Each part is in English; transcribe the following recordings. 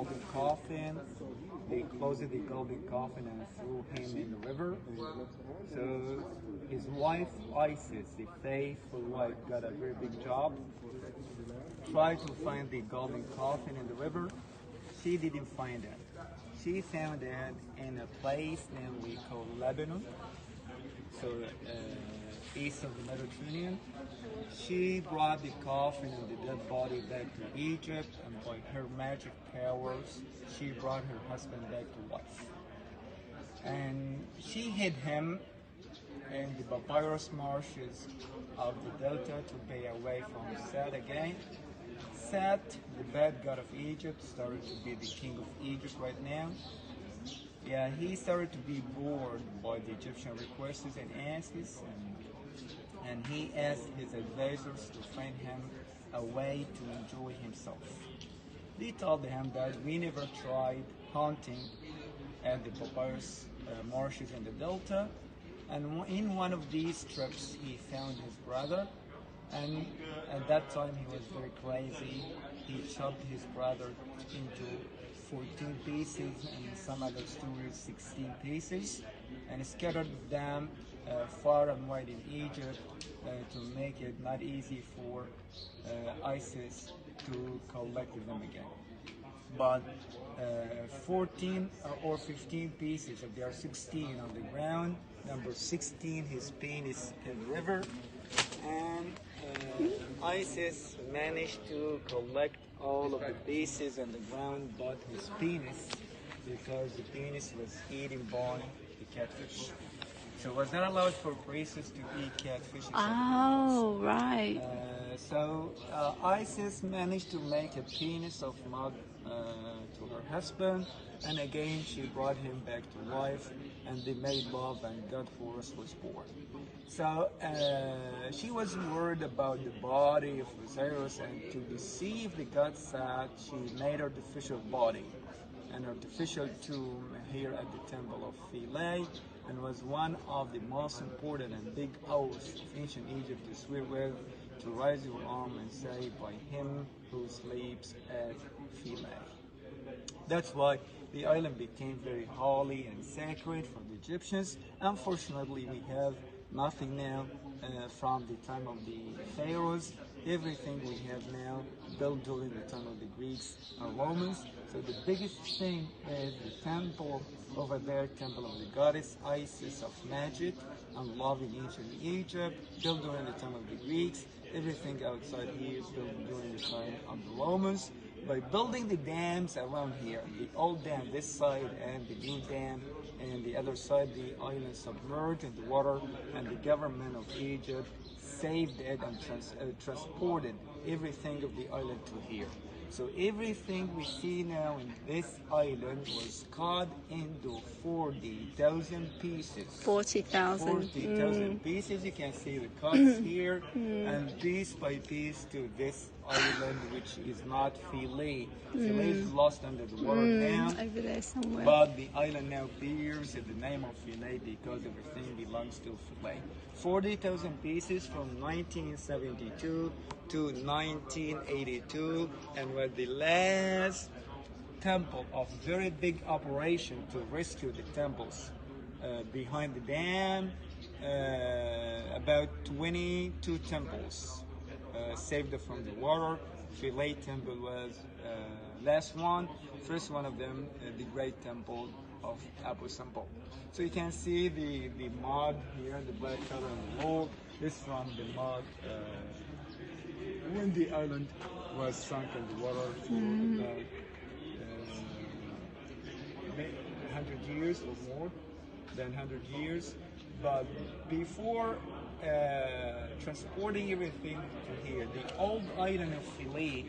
golden coffin. They closed the golden coffin and threw him in the river. So his wife Isis, the faithful wife, got a very big job. Tried to find the golden coffin in the river. She didn't find it. She found it in a place named we call Lebanon, so east of the Mediterranean. She brought the coffin and the dead body back to Egypt, and by her magic powers, she brought her husband back to life. And she hid him in the papyrus marshes of the delta to be away from Set again. Set, the bad god of Egypt, started to be the king of Egypt right now. Yeah, he started to be bored by the Egyptian requests and asks, and he asked his advisors to find him a way to enjoy himself. They told him that we never tried hunting at the papyrus marshes in the delta, and in one of these trips he found his brother, and at that time he was very crazy. He chopped his brother into 14 pieces, and some other stories 16 pieces, and scattered them far and wide in Egypt to make it not easy for ISIS to collect them again. But 14 or 15 pieces, if there are 16 on the ground, number 16, his penis in the river, and ISIS managed to collect all of the pieces on the ground but his penis, because the penis was eaten by the catfish. So it was not allowed for priests to eat catfish. Oh, right. So ISIS managed to make a penis of mud to her husband, and again she brought him back to life, and they made love, and God Horus was born. So she was worried about the body of Osiris, and to deceive the god Set, she made artificial body, an artificial tomb here at the temple of Philae, and was one of the most important and big oaths of ancient Egypt to swear with, to raise your arm and say, by him who sleeps at Philae. That's why the island became very holy and sacred for the Egyptians. Unfortunately, we have nothing now from the time of the pharaohs. Everything we have now built during the time of the Greeks and Romans. So the biggest thing is the temple over there, temple of the goddess Isis of magic and love in ancient Egypt, built during the time of the Greeks. Everything outside here is built during the time of the Romans. By building the dams around here, the old dam this side and the new dam, and the other side, the island submerged in the water, and the government of Egypt saved it and transported everything of the island to here. So everything we see now in this island was cut into 40,000 pieces. 40,000. 40,000 pieces. You can see the cuts here, and piece by piece to this island, which is not Philae. Philae is lost under the water now. Over there somewhere. But the island now bears the name of Philae because everything belongs to Philae. 40,000 pieces from 1972 to 1982, and was the last temple of very big operation to rescue the temples behind the dam. About 22 temples saved from the water. Philae temple was last one. First one of them, the great temple of Abu Simbel. So you can see the mud here, the black color on the wall. This from the mud when the island was sunk in the water for about 100 years or more than 100 years. But before transporting everything to here, the old island of Philae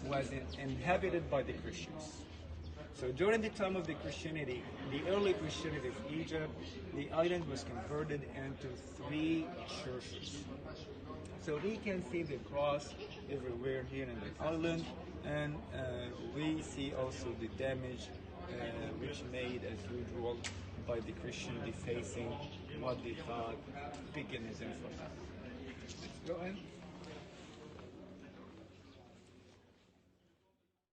was inhabited by the Christians. So during the time of the Christianity, the early Christianity of Egypt, the island was converted into 3 churches. So we can see the cross everywhere here in the island, and we see also the damage which made as usual by the Christian defacing what they thought paganism for them. Let's go ahead.